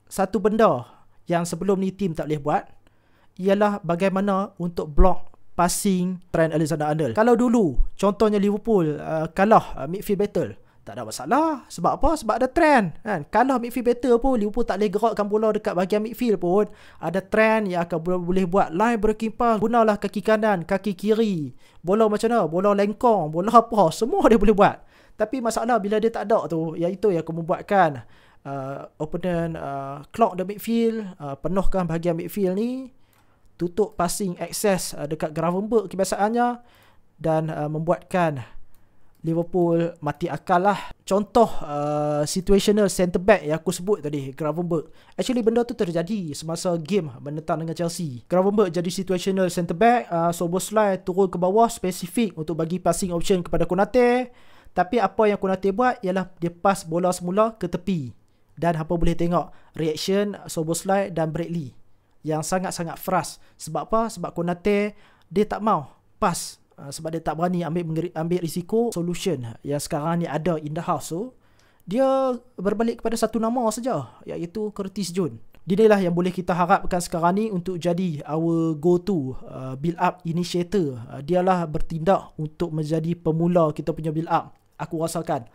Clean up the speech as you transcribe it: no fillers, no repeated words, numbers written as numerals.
satu benda yang sebelum ni team tak boleh buat ialah bagaimana untuk block passing Trent Alexander-Arnold. Kalau dulu contohnya Liverpool kalah midfield battle, tak ada masalah. Sebab apa? Sebab ada Trent kan. Kalah midfield battle pun Liverpool tak boleh gerakkan bola dekat bahagian midfield pun, ada Trent yang akan boleh buat line breaking pass, gunalah kaki kanan, kaki kiri, bola macam mana, bola lengkong, bola apa, semua dia boleh buat. Tapi masalah bila dia tak ada tu, iaitu yang akan membuatkan opponent clog the midfield, penuhkan bahagian midfield ni, tutup passing access dekat Gravenberch kebiasaannya, dan membuatkan Liverpool mati akal lah. Contoh situational centre back yang aku sebut tadi, Gravenberch. Actually benda tu terjadi semasa game menentang dengan Chelsea. Gravenberch jadi situational centre back, Szoboszlai turun ke bawah spesifik untuk bagi passing option kepada Konate. Tapi apa yang Konate buat ialah dia pass bola semula ke tepi. Dan hampa boleh tengok reaction Szoboszlai dan Bradley yang sangat-sangat frust. Sebab apa? Sebab Konate dia tak mau pass, sebab dia tak berani ambil risiko. Solution yang sekarang ni ada in the house tu, dia berbalik kepada satu nama saja, iaitu Curtis Jones. Inilah yang boleh kita harapkan sekarang ni untuk jadi our go-to build up initiator. Dialah bertindak untuk menjadi pemula kita punya build up, aku rasakan.